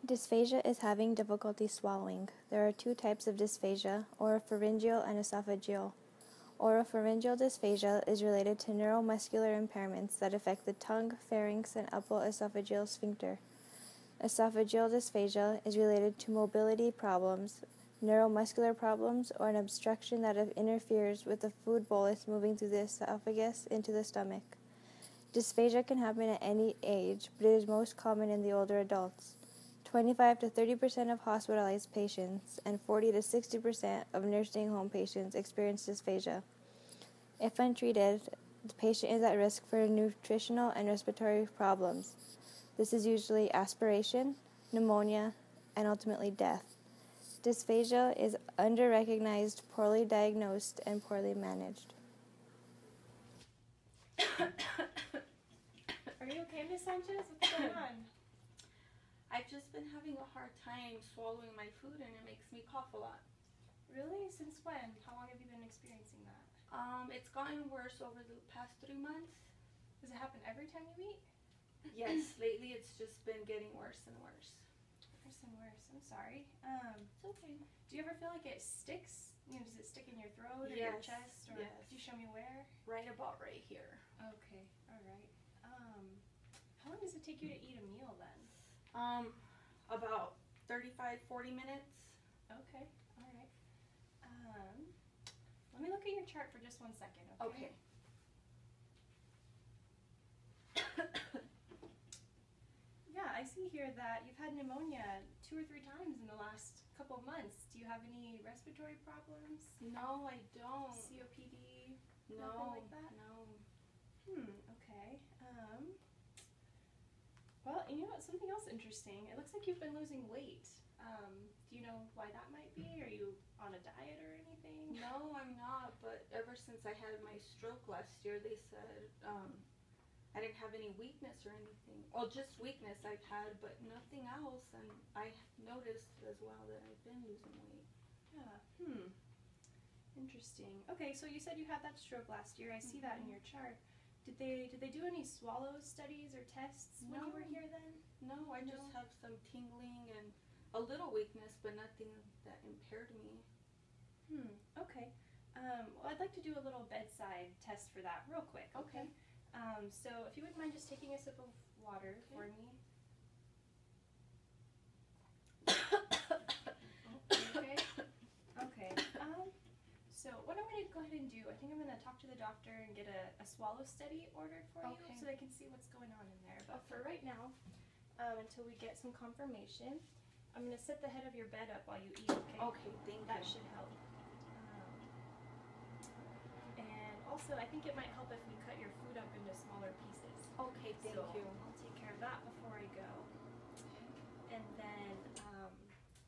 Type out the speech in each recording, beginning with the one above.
Dysphagia is having difficulty swallowing. There are two types of dysphagia, oropharyngeal and esophageal. Oropharyngeal dysphagia is related to neuromuscular impairments that affect the tongue, pharynx, and upper esophageal sphincter. Esophageal dysphagia is related to mobility problems, neuromuscular problems, or an obstruction that interferes with the food bolus moving through the esophagus into the stomach. Dysphagia can happen at any age, but it is most common in the older adults. 25 to 30% of hospitalized patients and 40 to 60% of nursing home patients experience dysphagia. If untreated, the patient is at risk for nutritional and respiratory problems. This is usually aspiration, pneumonia, and ultimately death. Dysphagia is under-recognized, poorly diagnosed, and poorly managed. Are you okay, Miss Sanchez? What's going on? I've just been having a hard time swallowing my food, and it makes me cough a lot. Really? Since when? How long have you been experiencing that? It's gotten worse over the past 3 months. Does it happen every time you eat? Yes, lately it's just been getting worse and worse. Worse and worse. I'm sorry. It's okay. Do you ever feel like it sticks? You know, does it stick in your throat or Yes, your chest? Or yes. Could you show me where? Right about right here. Okay. All right. How long does it take you to eat a meal then? About 35, 40 minutes. Okay. All right. Let me look at your chart for just 1 second. Okay. Yeah, I see here that you've had pneumonia 2 or 3 times in the last couple of months. Do you have any respiratory problems? No, I don't. COPD? No. Nothing like that? No. Okay. Well, you know what? Something else interesting. It looks like you've been losing weight. Do you know why that might be? Are you on a diet or anything? No, I'm not, but ever since I had my stroke last year, they said I didn't have any weakness or anything. Well, just weakness I've had, but nothing else, and I noticed as well that I've been losing weight. Yeah. Interesting. Okay, so you said you had that stroke last year. I see that in your chart. Did they do any swallow studies or tests when you were here then? No, I just have some tingling and a little weakness, but nothing that impaired me. Okay. Well, I'd like to do a little bedside test for that real quick, okay? So if you wouldn't mind just taking a sip of water for me. Okay? Okay. So what I'm going to go ahead and do, I think I'm going to talk to the doctor and get a swallow study ordered for you so they can see what's going on in there. But for right now, until we get some confirmation, I'm going to set the head of your bed up while you eat, okay? Okay, thank you. That should help. And also, I think it might help if we cut your food up into smaller pieces. Okay, thank you. I'll take care of that before I go. And then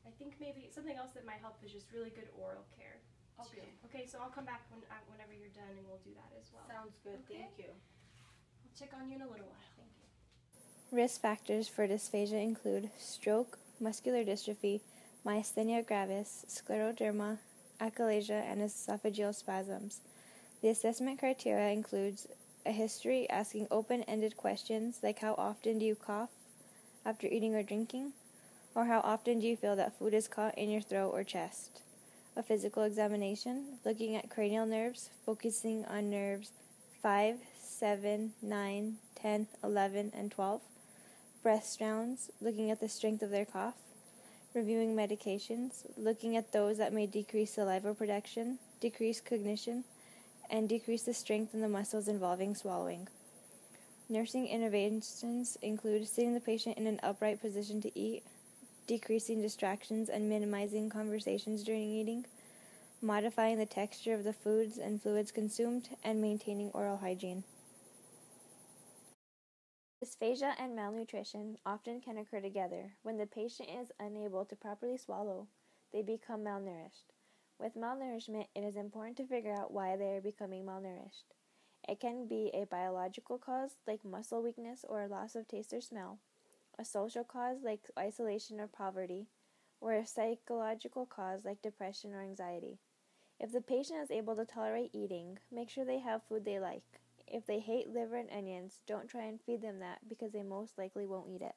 I think maybe something else that might help is just really good oral care. Okay. Okay, so I'll come back whenever you're done and we'll do that as well. Sounds good. Okay. Thank you. I'll check on you in a little while. Thank you. Risk factors for dysphagia include stroke, muscular dystrophy, myasthenia gravis, scleroderma, achalasia, and esophageal spasms. The assessment criteria includes a history asking open-ended questions like how often do you cough after eating or drinking, or how often do you feel that food is caught in your throat or chest. A physical examination looking at cranial nerves, focusing on nerves 5, 7, 9, 10, 11, and 12. Breath sounds, looking at the strength of their cough. Reviewing medications, looking at those that may decrease saliva production, decrease cognition, and decrease the strength in the muscles involving swallowing. Nursing interventions include sitting the patient in an upright position to eat, decreasing distractions and minimizing conversations during eating, modifying the texture of the foods and fluids consumed, and maintaining oral hygiene. Dysphagia and malnutrition often can occur together. When the patient is unable to properly swallow, they become malnourished. With malnourishment, it is important to figure out why they are becoming malnourished. It can be a biological cause like muscle weakness or loss of taste or smell, a social cause like isolation or poverty, or a psychological cause like depression or anxiety. If the patient is able to tolerate eating, make sure they have food they like. If they hate liver and onions, don't try and feed them that because they most likely won't eat it.